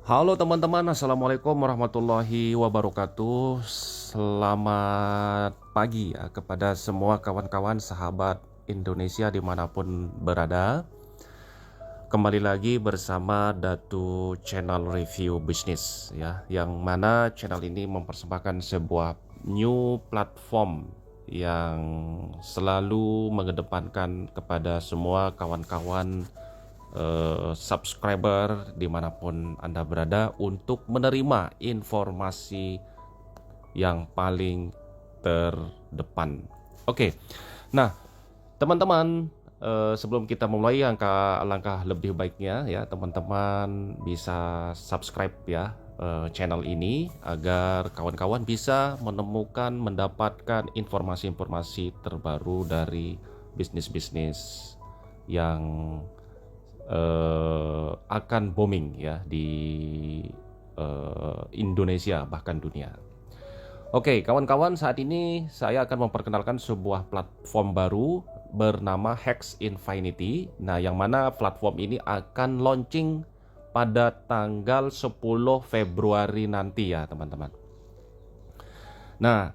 Halo teman-teman, Assalamualaikum warahmatullahi wabarakatuh. Selamat pagi ya kepada semua kawan-kawan sahabat Indonesia dimanapun berada. Kembali lagi bersama Datu Channel Review Bisnis ya, yang mana channel ini mempersembahkan sebuah new platform yang selalu mengedepankan kepada semua kawan-kawan subscriber dimanapun Anda berada untuk menerima informasi yang paling terdepan. Oke, nah teman-teman, sebelum kita memulai langkah lebih baiknya ya teman-teman bisa subscribe ya channel ini agar kawan-kawan bisa mendapatkan informasi-informasi terbaru dari bisnis-bisnis yang akan booming ya di Indonesia bahkan dunia. Oke, kawan-kawan, saat ini saya akan memperkenalkan sebuah platform baru bernama Hex Infinity. Nah, yang mana platform ini akan launching pada tanggal 10 Februari nanti ya, teman-teman. Nah,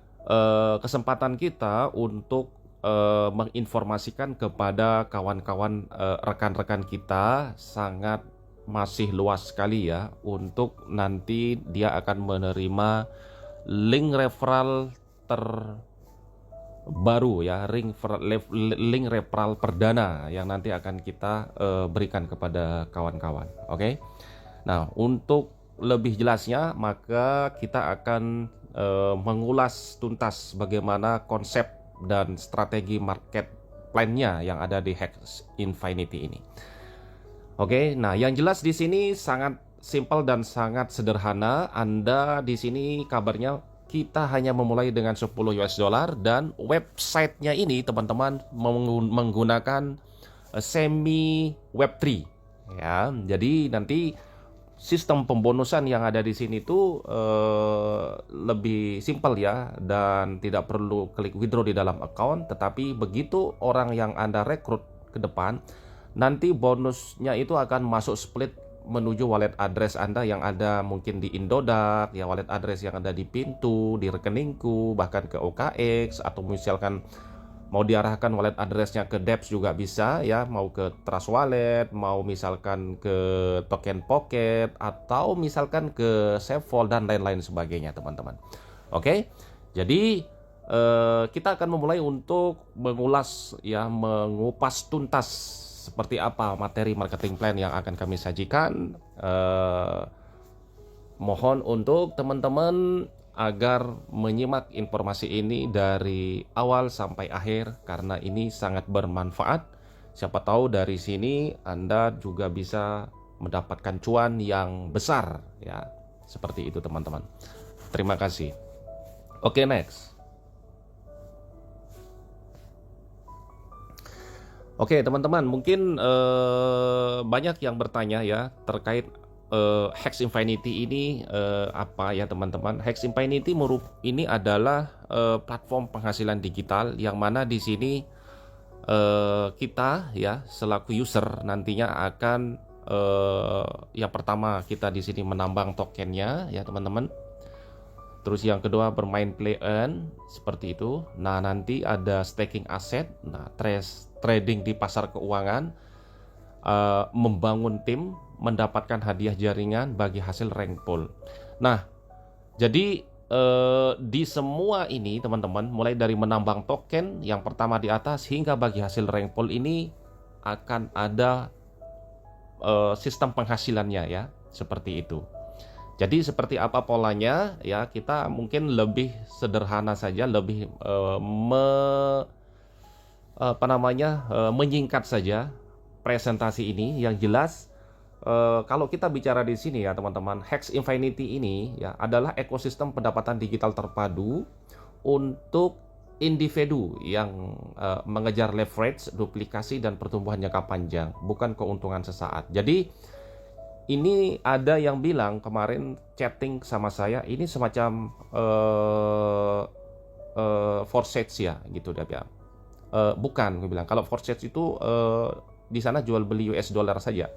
kesempatan kita untuk menginformasikan kepada kawan-kawan rekan-rekan kita sangat masih luas sekali ya, untuk nanti dia akan menerima link referral terbaru ya, link referral perdana yang nanti akan kita berikan kepada kawan-kawan. Oke. Nah, untuk lebih jelasnya maka kita akan mengulas tuntas bagaimana konsep dan strategi market plan-nya yang ada di Hex Infinity ini. Oke, nah yang jelas di sini sangat simpel dan sangat sederhana. Anda di sini kabarnya kita hanya memulai dengan 10 US dollar dan websitenya ini teman-teman menggunakan semi web3 ya. Jadi nanti sistem pembonusan yang ada di sini tuh lebih simpel ya, dan tidak perlu klik withdraw di dalam account, tetapi begitu orang yang Anda rekrut ke depan, nanti bonusnya itu akan masuk split menuju wallet address Anda yang ada mungkin di Indodax, ya wallet address yang ada di Pintu, di rekeningku, bahkan ke OKX, atau misalkan mau diarahkan wallet addressnya ke Depps juga bisa ya, mau ke Trust Wallet, mau misalkan ke Token Pocket, atau misalkan ke SafeVault dan lain-lain sebagainya teman-teman. Oke, jadi kita akan memulai untuk mengulas ya, mengupas tuntas seperti apa materi marketing plan yang akan kami sajikan. Mohon untuk teman-teman agar menyimak informasi ini dari awal sampai akhir karena ini sangat bermanfaat. Siapa tahu dari sini Anda juga bisa mendapatkan cuan yang besar ya. Seperti itu teman-teman. Terima kasih. Oke, next. Oke teman-teman, mungkin banyak yang bertanya ya terkait Hex Infinity ini apa ya teman-teman. Hex Infinity ini adalah platform penghasilan digital yang mana di sini kita ya selaku user nantinya akan yang pertama kita di sini menambang tokennya ya teman-teman. Terus yang kedua bermain play earn seperti itu. Nah, nanti ada staking aset, nah trading di pasar keuangan, membangun tim, mendapatkan hadiah jaringan bagi hasil rank pool. Nah, jadi di semua ini teman-teman, mulai dari menambang token yang pertama di atas hingga bagi hasil rank pool ini akan ada sistem penghasilannya ya, seperti itu. Jadi seperti apa polanya ya, kita mungkin lebih sederhana saja, lebih menyingkat saja presentasi ini. Yang jelas kalau kita bicara di sini ya teman-teman, Hex Infinity ini ya adalah ekosistem pendapatan digital terpadu untuk individu yang mengejar leverage, duplikasi dan pertumbuhan jangka panjang, bukan keuntungan sesaat. Jadi ini ada yang bilang kemarin chatting sama saya, ini semacam forsage ya gitu dia bilang. Bukan, gue bilang kalau forsage itu di sana jual beli US dollar saja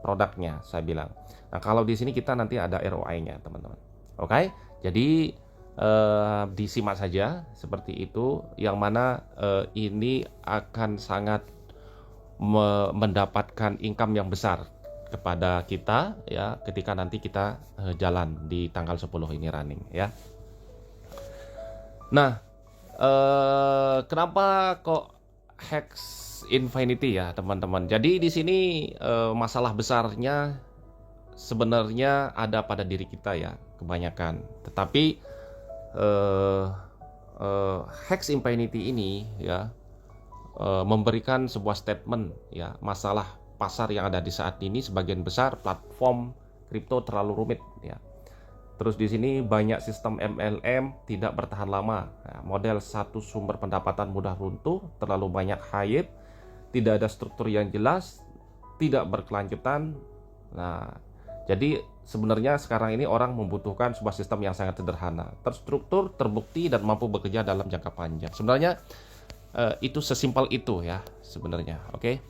produknya, saya bilang. Nah, kalau di sini kita nanti ada ROI-nya, teman-teman. Oke, jadi disimak saja seperti itu, yang mana ini akan sangat mendapatkan income yang besar kepada kita ya ketika nanti kita jalan di tanggal 10 ini running ya. Nah, kenapa kok Hex Infinity ya teman-teman? Jadi di sini masalah besarnya sebenarnya ada pada diri kita ya kebanyakan. Tetapi Hex Infinity ini ya memberikan sebuah statement ya, masalah pasar yang ada di saat ini sebagian besar platform kripto terlalu rumit ya. Terus di sini banyak sistem MLM tidak bertahan lama. Nah, model satu sumber pendapatan mudah runtuh, terlalu banyak hype, tidak ada struktur yang jelas, tidak berkelanjutan. Nah, jadi sebenarnya sekarang ini orang membutuhkan sebuah sistem yang sangat sederhana, terstruktur, terbukti dan mampu bekerja dalam jangka panjang. Sebenarnya itu sesimpel itu ya sebenarnya. Oke.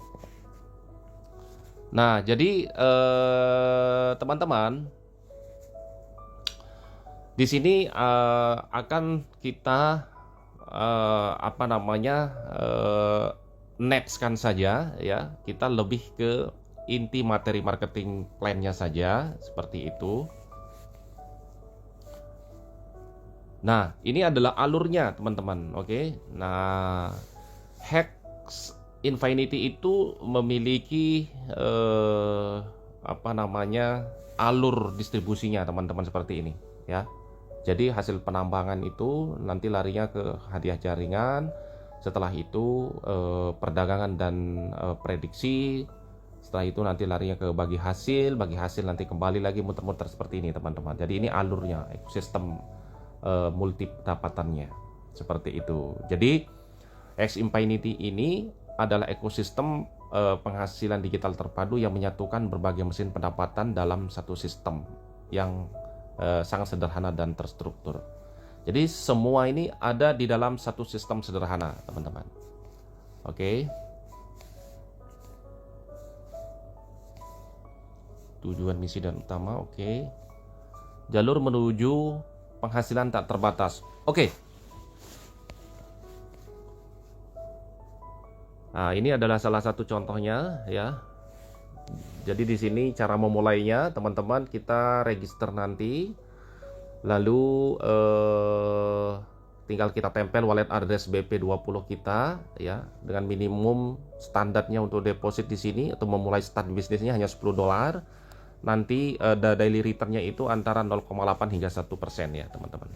Nah, jadi teman-teman di sini akan kita nextkan saja ya. Kita lebih ke inti materi marketing plan-nya saja seperti itu. Nah, ini adalah alurnya teman-teman. Oke. Nah, Hex Infinity itu memiliki alur distribusinya teman-teman seperti ini ya. Jadi hasil penambangan itu nanti larinya ke hadiah jaringan. Setelah itu perdagangan dan prediksi. Setelah itu nanti larinya ke bagi hasil nanti kembali lagi muter-muter seperti ini teman-teman. Jadi ini alurnya, ekosistem multi pendapatannya seperti itu. Jadi Hex Infinity ini adalah ekosistem penghasilan digital terpadu yang menyatukan berbagai mesin pendapatan dalam satu sistem yang sangat sederhana dan terstruktur. Jadi semua ini ada di dalam satu sistem sederhana teman-teman. Oke. Tujuan, misi dan utama. Oke. Jalur menuju penghasilan tak terbatas. Oke. Nah, ini adalah salah satu contohnya ya. Jadi di sini cara memulainya, teman-teman, kita register nanti. Lalu tinggal kita tempel wallet address BP20 kita ya, dengan minimum standarnya untuk deposit di sini atau memulai start bisnisnya hanya $10. Nanti daily returnnya itu antara 0,8 hingga 1% ya teman-teman.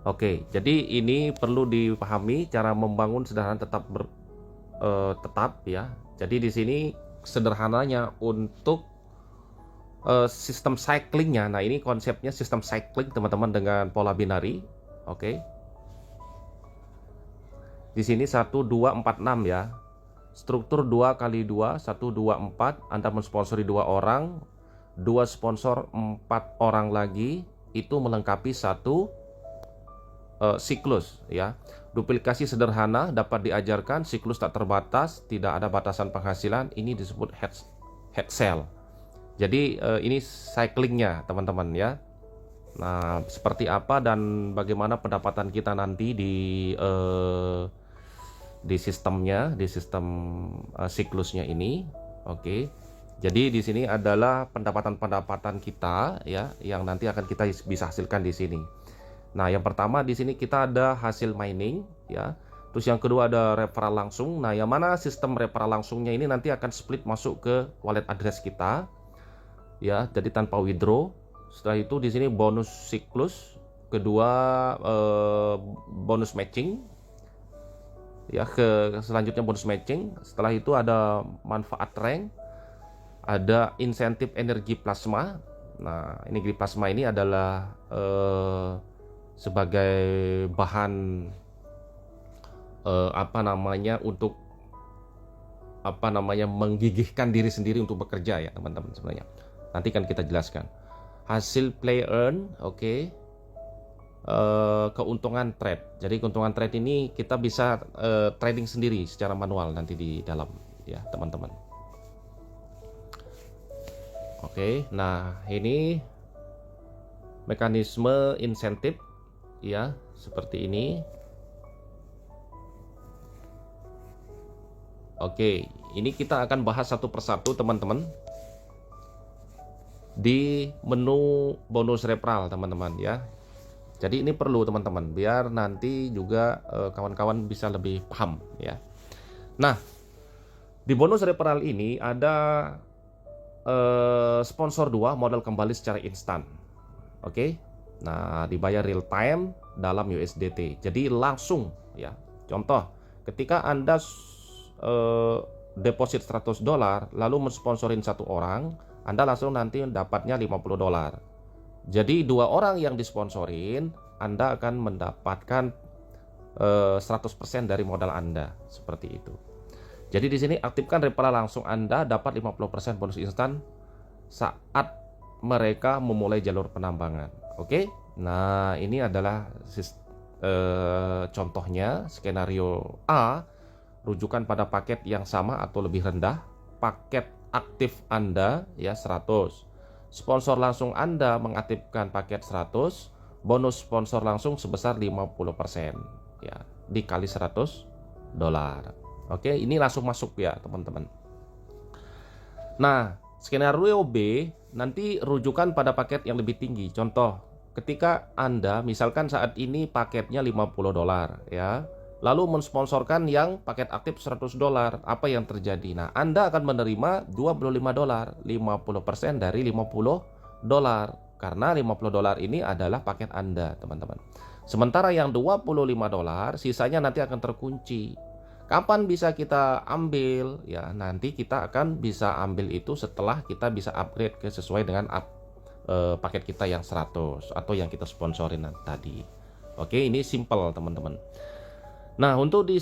Oke, jadi ini perlu dipahami cara membangun sederhana tetap ya. Jadi di sini sederhananya untuk sistem cyclingnya. Nah, ini konsepnya sistem cycling teman-teman dengan pola binari. Oke. Di sini 1 2 4 6 ya. Struktur 2 kali 2 1 2 4. Anda mensponsori 2 orang, 2 sponsor 4 orang lagi, itu melengkapi satu siklus ya. Duplikasi sederhana dapat diajarkan, siklus tak terbatas, tidak ada batasan penghasilan. Ini disebut head sale. Jadi ini cyclingnya teman-teman ya. Nah, seperti apa dan bagaimana pendapatan kita nanti di sistemnya, di sistem siklusnya ini. Oke. Jadi di sini adalah pendapatan kita ya, yang nanti akan kita bisa hasilkan di sini. Nah, yang pertama di sini kita ada hasil mining ya. Terus yang kedua ada referral langsung. Nah, yang mana sistem referral langsungnya ini nanti akan split masuk ke wallet address kita. Ya, jadi tanpa withdraw. Setelah itu di sini bonus siklus, kedua bonus matching. Ya, selanjutnya bonus matching. Setelah itu ada manfaat rank, ada insentif energi plasma. Nah, energi plasma ini adalah sebagai bahan untuk menggigihkan diri sendiri untuk bekerja ya teman-teman sebenarnya. Nanti kan kita jelaskan. Hasil play earn, oke. keuntungan trade. Jadi keuntungan trade ini kita bisa trading sendiri secara manual nanti di dalam ya teman-teman. Oke, nah ini mekanisme insentif ya seperti ini. Oke, ini kita akan bahas satu persatu teman-teman di menu bonus referral teman-teman ya. Jadi ini perlu teman-teman biar nanti juga kawan-kawan bisa lebih paham ya. Nah, di bonus referral ini ada sponsor 2 modal kembali secara instan. Oke. Nah, dibayar real time dalam USDT. Jadi langsung ya. Contoh, ketika Anda deposit $100 lalu mensponsorin satu orang, Anda langsung nanti dapatnya $50. Jadi 2 orang yang disponsorin, Anda akan mendapatkan 100% dari modal Anda, seperti itu. Jadi di sini aktifkan referral langsung, Anda dapat 50% bonus instan saat mereka memulai jalur penambangan. Oke. Nah, ini adalah contohnya skenario A, rujukan pada paket yang sama atau lebih rendah. Paket aktif Anda ya 100. Sponsor langsung Anda mengaktifkan paket 100, bonus sponsor langsung sebesar 50% ya, dikali $100. Oke, ini langsung masuk ya teman-teman. Nah, skenario B nanti rujukan pada paket yang lebih tinggi. Contoh, ketika Anda misalkan saat ini paketnya $50 ya, lalu mensponsorkan yang paket aktif $100, apa yang terjadi? Nah, Anda akan menerima $25, 50% dari $50, karena $50 ini adalah paket Anda, teman-teman. Sementara yang $25, sisanya nanti akan terkunci. Kapan bisa kita ambil? Ya, nanti kita akan bisa ambil itu setelah kita bisa upgrade ke sesuai dengan paket kita yang 100 atau yang kita sponsorin tadi. Oke, ini simple, teman-teman. Nah, untuk di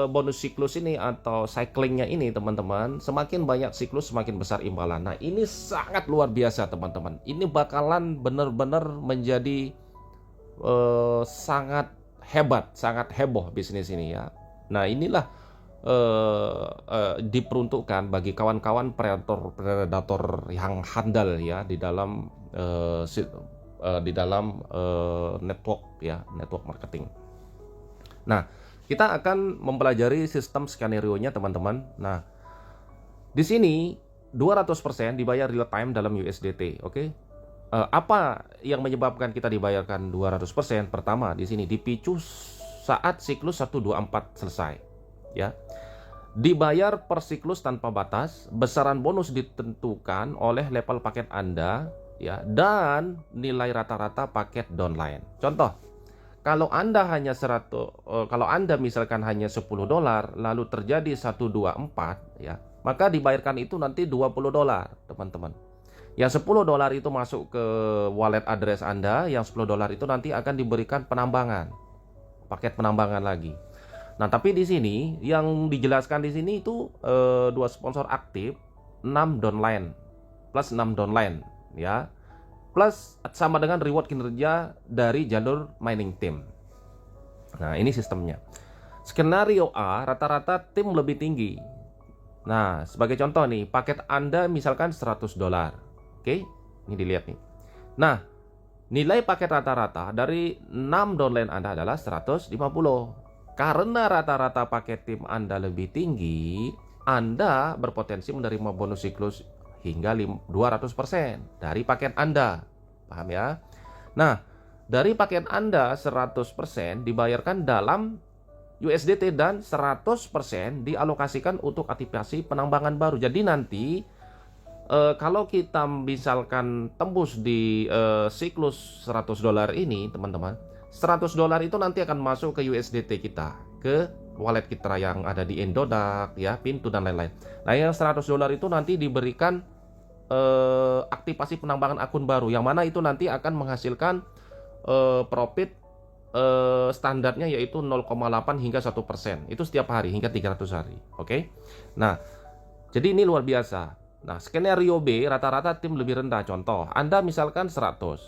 bonus siklus ini atau cyclingnya ini teman-teman, semakin banyak siklus semakin besar imbalan. Nah, ini sangat luar biasa teman-teman. Ini bakalan benar-benar menjadi sangat hebat, sangat heboh bisnis ini ya. Nah, inilah diperuntukkan bagi kawan-kawan predator yang handal ya di dalam network ya, network marketing. Nah, kita akan mempelajari sistem skenario-nya teman-teman. Nah, di sini 200% dibayar real time dalam USDT, oke? Apa yang menyebabkan kita dibayarkan 200%? Pertama, di sini dipicu saat siklus 124 selesai, ya. Dibayar per siklus tanpa batas, besaran bonus ditentukan oleh level paket Anda, ya, dan nilai rata-rata paket downline. Contoh, kalau Anda misalkan hanya $10 lalu terjadi 124 ya, maka dibayarkan itu nanti $20, teman-teman. Yang $10 itu masuk ke wallet address Anda, yang $10 itu nanti akan diberikan penambangan, paket penambangan lagi. Nah, tapi di sini yang dijelaskan di sini itu 2 sponsor aktif, 6 downline plus 6 downline ya. Plus sama dengan reward kinerja dari jalur mining team. Nah, ini sistemnya. Skenario A, rata-rata tim lebih tinggi. Nah, sebagai contoh nih, paket Anda misalkan $100. Oke, ini dilihat nih. Nah, nilai paket rata-rata dari 6 downline Anda adalah 150. Karena rata-rata paket tim Anda lebih tinggi, Anda berpotensi menerima bonus siklus hingga 200% dari paket Anda. Paham ya? Nah, dari paket Anda 100% dibayarkan dalam USDT dan 100% dialokasikan untuk aktivasi penambangan baru. Jadi nanti kalau kita misalkan tembus di siklus $100 ini, teman-teman, $100 itu nanti akan masuk ke USDT kita, ke wallet kita yang ada di Indodax, ya, Pintu dan lain-lain. Nah, yang $100 itu nanti diberikan aktivasi penambangan akun baru, yang mana itu nanti akan menghasilkan profit standarnya yaitu 0,8 hingga 1%. Itu setiap hari hingga 300 hari. Oke. Nah, jadi ini luar biasa. Nah, skenario B rata-rata tim lebih rendah. Contoh, Anda misalkan 100.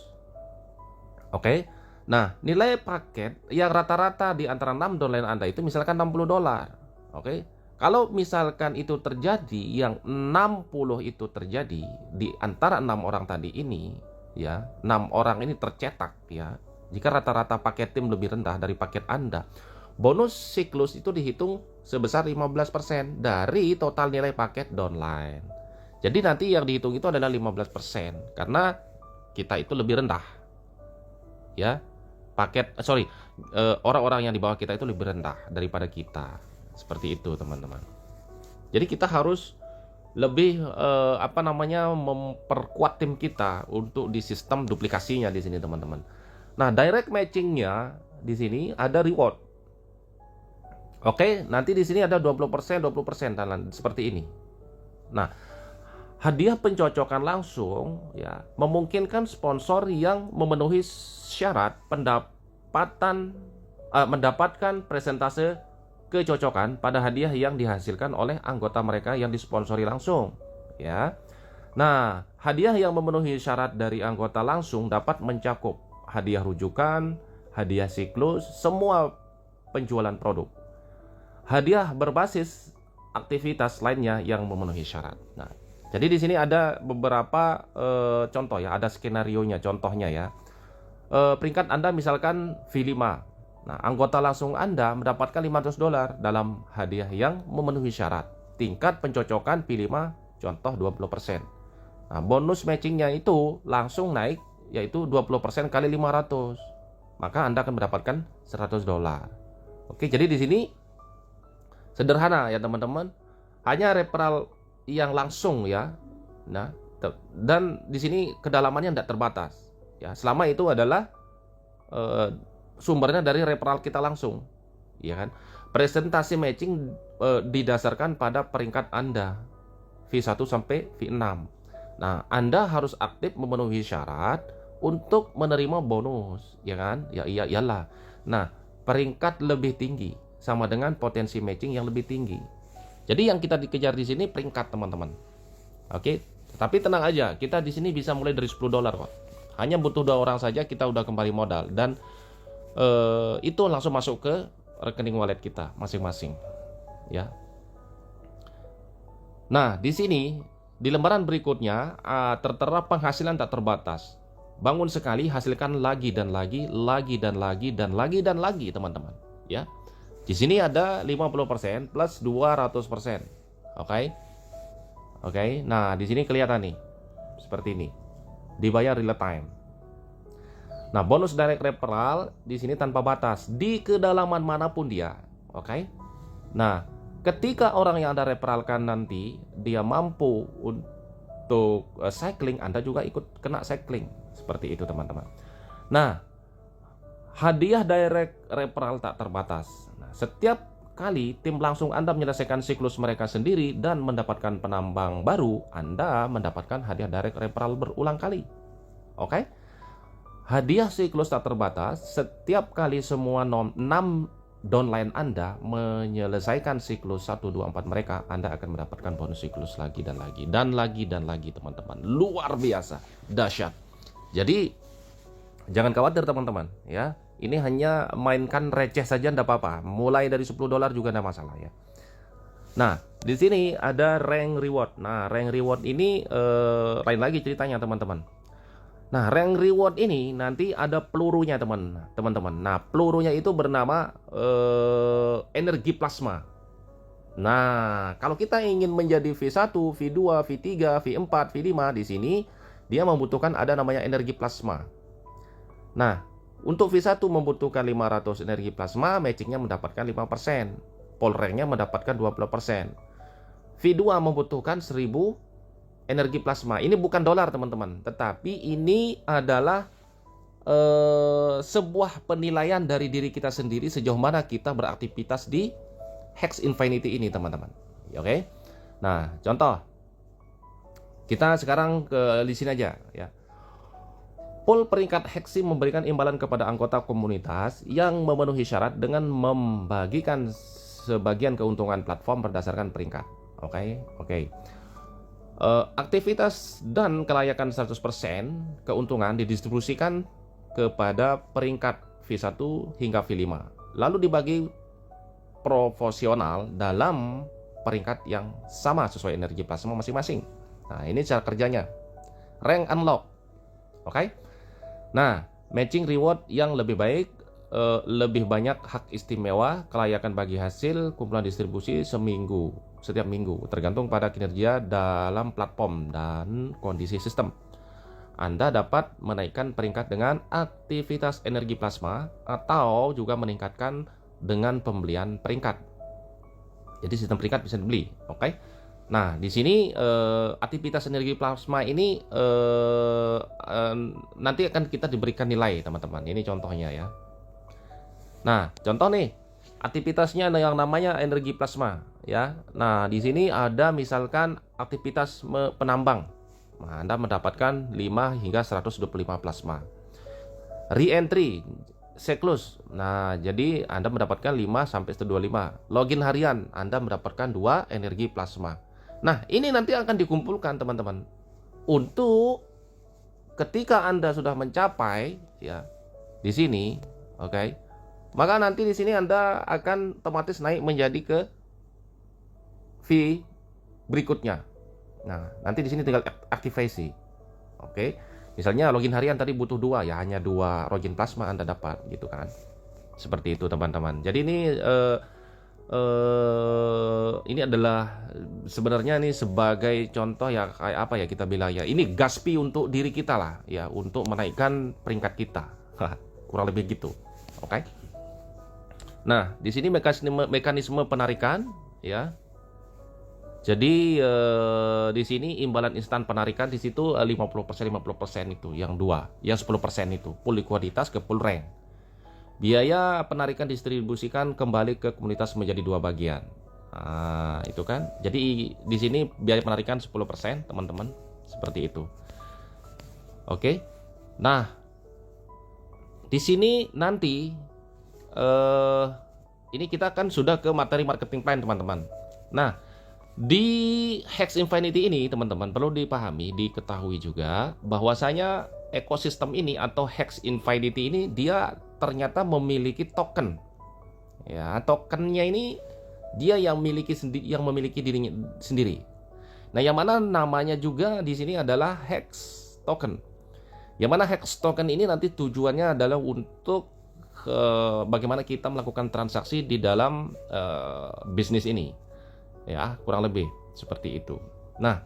Oke. Nah, nilai paket yang rata-rata di antara 6 downline Anda itu misalkan $60. Oke. Kalau misalkan itu terjadi, yang 60 itu terjadi di antara 6 orang tadi ini, ya, 6 orang ini tercetak, ya. Jika rata-rata paket tim lebih rendah dari paket Anda, bonus siklus itu dihitung sebesar 15% dari total nilai paket downline. Jadi nanti yang dihitung itu adalah 15% karena kita itu lebih rendah, ya. Orang-orang yang di bawah kita itu lebih rendah daripada kita. Seperti itu, teman-teman. Jadi kita harus lebih memperkuat tim kita untuk di sistem duplikasinya di sini, teman-teman. Nah, direct matchingnya di sini ada reward. Oke, nanti di sini ada 20%, 20% dan seperti ini. Nah, hadiah pencocokan langsung, ya, memungkinkan sponsor yang memenuhi syarat mendapatkan presentase kecocokan pada hadiah yang dihasilkan oleh anggota mereka yang disponsori langsung, ya. Nah, hadiah yang memenuhi syarat dari anggota langsung dapat mencakup hadiah rujukan, hadiah siklus, semua penjualan produk. Hadiah berbasis aktivitas lainnya yang memenuhi syarat. Nah, jadi di sini ada beberapa contoh, ya, ada skenarionya, contohnya, ya. Peringkat Anda misalkan V5. Nah, anggota langsung Anda mendapatkan $500 dalam hadiah yang memenuhi syarat. Tingkat pencocokan V5 contoh 20%. Nah, bonus matchingnya itu langsung naik, yaitu 20% kali 500. Maka Anda akan mendapatkan $100. Oke, jadi di sini sederhana, ya, teman-teman. Hanya referral yang langsung, ya. Nah, dan di sini kedalamannya tidak terbatas, ya, selama itu adalah sumbernya dari referral kita langsung, ya kan. Presentasi matching didasarkan pada peringkat Anda V1 sampai V6. Nah, Anda harus aktif memenuhi syarat untuk menerima bonus, ya kan? Ya iyalah. Nah, peringkat lebih tinggi sama dengan potensi matching yang lebih tinggi. Jadi yang kita dikejar di sini peringkat, teman-teman. Oke, tapi tenang aja, kita di sini bisa mulai dari $10 kok. Hanya butuh 2 orang saja kita udah kembali modal, dan itu langsung masuk ke rekening wallet kita masing-masing, ya. Nah, di sini di lembaran berikutnya tertera penghasilan tak terbatas. Bangun sekali, hasilkan lagi dan lagi, lagi dan lagi dan lagi dan lagi, teman-teman, ya. Di sini ada 50% plus 200%. Oke. Oke. Nah, di sini kelihatan nih. Seperti ini. Dibayar real time. Nah, bonus direct referral di sini tanpa batas di kedalaman manapun dia. Oke. Nah, ketika orang yang Anda referralkan nanti dia mampu untuk cycling, Anda juga ikut kena cycling. Seperti itu, teman-teman. Nah, hadiah direct referral tak terbatas. Nah, setiap kali tim langsung Anda menyelesaikan siklus mereka sendiri dan mendapatkan penambang baru, Anda mendapatkan hadiah direct referral berulang kali. Oke? Hadiah siklus tak terbatas, setiap kali semua 6 downline Anda menyelesaikan siklus 1, 2, 4 mereka, Anda akan mendapatkan bonus siklus lagi dan lagi dan lagi dan lagi, teman-teman. Luar biasa, dahsyat. Jadi jangan khawatir, teman-teman, ya. Ini hanya mainkan receh saja, tidak apa-apa. Mulai dari $10 juga tidak masalah, ya. Nah, di sini ada rank reward. Nah, rank reward ini lain lagi ceritanya, teman-teman. Nah, rank reward ini nanti ada pelurunya, teman-teman. Nah, pelurunya itu bernama energi plasma. Nah, kalau kita ingin menjadi V1, V2, V3, V4, V5 di sini, dia membutuhkan ada namanya energi plasma. Nah, untuk V1 membutuhkan 500 energi plasma, matchingnya mendapatkan 5%. Pole ranknya mendapatkan 20%. V2 membutuhkan 1000 energi plasma. Ini bukan dolar, teman-teman, tetapi ini adalah sebuah penilaian dari diri kita sendiri sejauh mana kita beraktivitas di Hex Infinity ini, teman-teman. Oke. Nah, contoh. Kita sekarang ke di sini aja, ya. Pool peringkat Hexi memberikan imbalan kepada anggota komunitas yang memenuhi syarat dengan membagikan sebagian keuntungan platform berdasarkan peringkat. Oke. Aktivitas dan kelayakan 100% keuntungan didistribusikan kepada peringkat V1 hingga V5. Lalu dibagi proporsional dalam peringkat yang sama sesuai energi plasma masing-masing. Nah, ini cara kerjanya. Rank unlock. Oke. Nah, matching reward yang lebih baik, lebih banyak hak istimewa, kelayakan bagi hasil, kumpulan distribusi setiap minggu, tergantung pada kinerja dalam platform dan kondisi sistem. Anda dapat menaikkan peringkat dengan aktivitas energi plasma atau juga meningkatkan dengan pembelian peringkat. Jadi sistem peringkat bisa dibeli, oke? Nah, di sini aktivitas energi plasma ini nanti akan kita diberikan nilai, teman-teman. Ini contohnya ya. Nah, contoh nih, aktivitasnya yang namanya energi plasma ya. Nah, di sini ada misalkan aktivitas penambang. Nah, Anda mendapatkan 5 hingga 125 plasma. Re-entry siklus. Nah, jadi Anda mendapatkan 5 sampai 125. Login harian, Anda mendapatkan 2 energi plasma. Nah, ini nanti akan dikumpulkan, teman-teman. Untuk ketika Anda sudah mencapai ya di sini, oke. Maka nanti di sini Anda akan otomatis naik menjadi ke V berikutnya. Nah, nanti di sini tinggal aktivasi. Oke. Misalnya login harian tadi butuh 2, ya hanya 2 login plasma Anda dapat gitu kan. Seperti itu, teman-teman. Jadi ini adalah sebenarnya ini sebagai contoh ya, kayak apa ya kita bilang ya. Ini gaspi untuk diri kita lah ya, untuk menaikkan peringkat kita. Kurang lebih gitu. Oke. Nah, di sini mekanisme penarikan ya. Jadi di sini imbalan instan penarikan di situ 50% itu yang 2, yang 10% itu pool likuiditas ke pool rank. Biaya penarikan distribusikan kembali ke komunitas menjadi 2 bagian. Nah, itu kan. Jadi di sini biaya penarikan 10%, teman-teman. Seperti itu. Oke. Nah, di sini nanti ini kita kan sudah ke materi marketing plan, teman-teman. Nah, di Hex Infinity ini, teman-teman, perlu dipahami, diketahui juga bahwasanya ekosistem ini atau Hex Infinity ini dia ternyata memiliki token. Ya, tokennya ini dia yang memiliki dirinya sendiri. Nah, yang mana namanya juga di sini adalah Hex token. Yang mana Hex token ini nanti tujuannya adalah untuk bagaimana kita melakukan transaksi di dalam bisnis ini. Ya, kurang lebih seperti itu. Nah,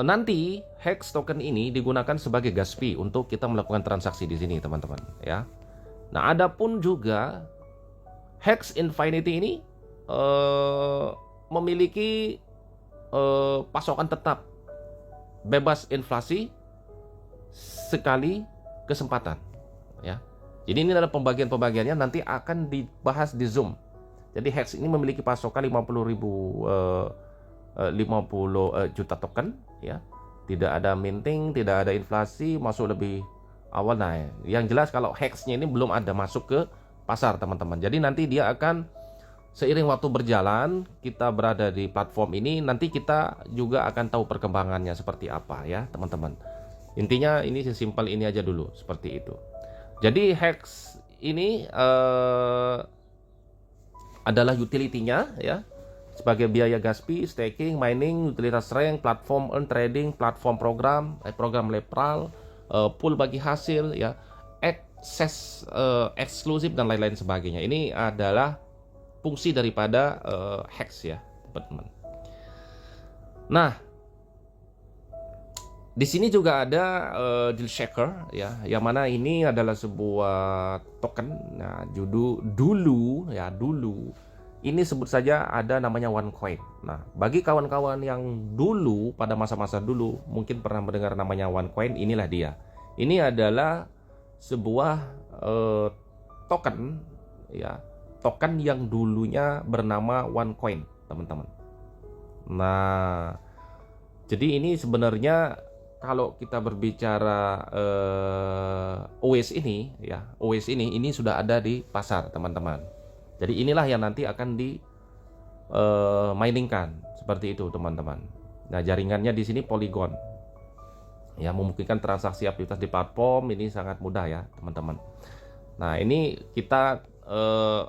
nanti Hex token ini digunakan sebagai gas fee untuk kita melakukan transaksi di sini, teman-teman. Ya. Nah, adapun juga Hex Infinity ini memiliki pasokan tetap bebas inflasi sekali kesempatan. Ya. Jadi ini adalah pembagiannya nanti akan dibahas di Zoom. Jadi Hex ini memiliki pasokan 50 juta token ya. Tidak ada minting, tidak ada inflasi, masuk lebih awal. Nah, yang jelas kalau Hex-nya ini belum ada masuk ke pasar, teman-teman. Jadi nanti dia akan seiring waktu berjalan, kita berada di platform ini, nanti kita juga akan tahu perkembangannya seperti apa ya, teman-teman. Intinya ini sesimpel ini aja dulu, seperti itu. Jadi Hex ini adalah utility-nya ya, sebagai biaya gas fee, staking, mining, utilitas rank, platform earn trading, platform program referral, pool bagi hasil ya, akses eksklusif dan lain-lain sebagainya. Ini adalah fungsi daripada Hex ya, teman-teman. Nah, di sini juga ada Deal Shaker ya, yang mana ini adalah sebuah token. Nah, dulu ini sebut saja ada namanya OneCoin. Nah, bagi kawan-kawan yang dulu pada masa-masa dulu mungkin pernah mendengar namanya OneCoin, inilah dia. Ini adalah sebuah token ya, token yang dulunya bernama OneCoin, teman-teman. Nah, jadi ini sebenarnya kalau kita berbicara OS ini ya, OS ini sudah ada di pasar, teman-teman. Jadi inilah yang nanti akan di miningkan seperti itu, teman-teman. Nah, jaringannya di sini Polygon. Ya, memungkinkan transaksi aktivitas di platform ini sangat mudah ya teman-teman. Nah, ini kita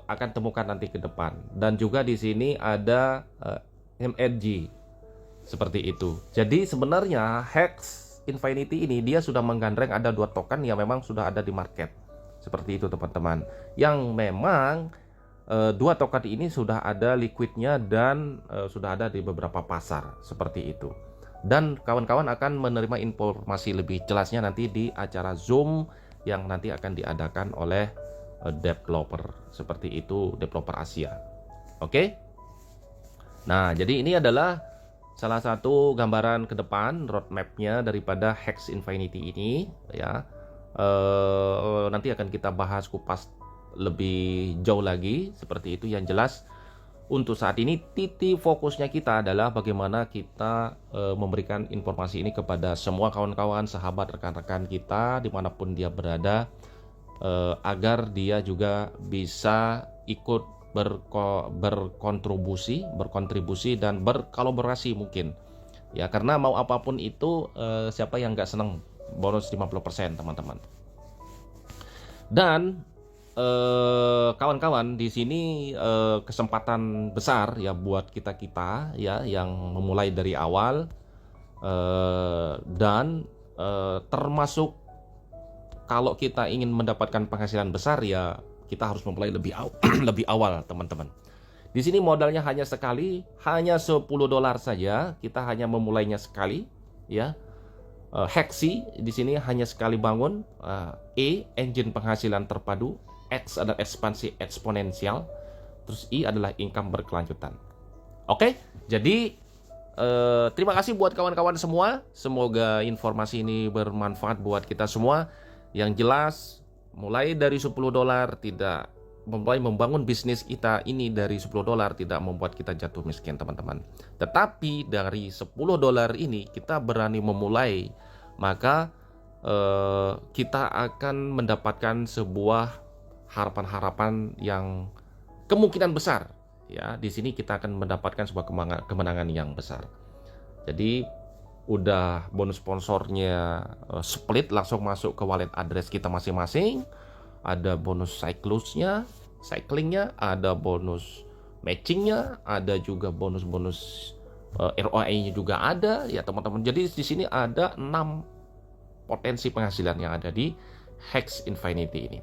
akan temukan nanti ke depan. Dan juga di sini ada MNG seperti itu. Jadi sebenarnya Hex Infinity ini dia sudah menggandreng ada 2 token yang memang sudah ada di market. Seperti itu teman-teman. Yang memang 2 token ini sudah ada liquidnya dan sudah ada di beberapa pasar seperti itu. Dan kawan-kawan akan menerima informasi lebih jelasnya nanti di acara Zoom yang nanti akan diadakan oleh developer seperti itu, developer Asia. Oke. Nah, jadi ini adalah salah satu gambaran ke depan roadmapnya daripada Hex Infinity ini ya. Nanti akan kita bahas kupas lebih jauh lagi seperti itu. Yang jelas untuk saat ini titik fokusnya kita adalah bagaimana kita memberikan informasi ini kepada semua kawan-kawan, sahabat, rekan-rekan kita dimanapun dia berada, agar dia juga bisa ikut berkontribusi dan berkolaborasi mungkin ya, karena mau apapun itu siapa yang nggak seneng bonus 50% teman-teman. Dan kawan-kawan di sini kesempatan besar ya buat kita ya yang memulai dari awal dan termasuk kalau kita ingin mendapatkan penghasilan besar ya kita harus memulai lebih lebih awal teman-teman. Di sini modalnya hanya sekali, hanya $10 saja. Kita hanya memulainya sekali ya. Hexi di sini hanya sekali bangun. Engine penghasilan terpadu. X adalah ekspansi eksponensial. Terus I adalah income berkelanjutan. Oke, jadi terima kasih buat kawan-kawan semua. Semoga informasi ini bermanfaat buat kita semua. Yang jelas mulai dari $10 tidak mulai membangun bisnis kita ini dari $10 tidak membuat kita jatuh miskin teman-teman. Tetapi dari $10 ini kita berani memulai, maka kita akan mendapatkan sebuah harapan-harapan yang kemungkinan besar ya. Di sini kita akan mendapatkan sebuah kemenangan yang besar. Jadi udah bonus sponsornya split langsung masuk ke wallet address kita masing-masing. Ada bonus cyclingnya, ada bonus matchingnya, ada juga bonus-bonus ROI-nya juga ada ya teman-teman. Jadi di sini ada 6 potensi penghasilan yang ada di Hex Infinity ini.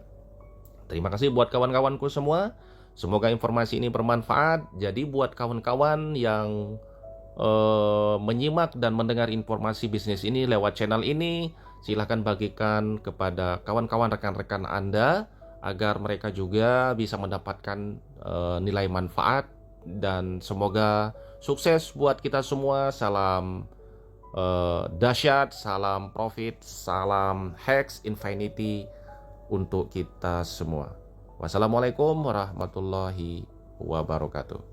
Terima kasih buat kawan-kawanku semua. Semoga informasi ini bermanfaat. Jadi buat kawan-kawan yang menyimak dan mendengar informasi bisnis ini lewat channel ini, silahkan bagikan kepada kawan-kawan rekan-rekan Anda agar mereka juga bisa mendapatkan nilai manfaat. Dan semoga sukses buat kita semua. Salam dahsyat, salam profit, salam Hex Infinity untuk kita semua. Wassalamualaikum warahmatullahi wabarakatuh.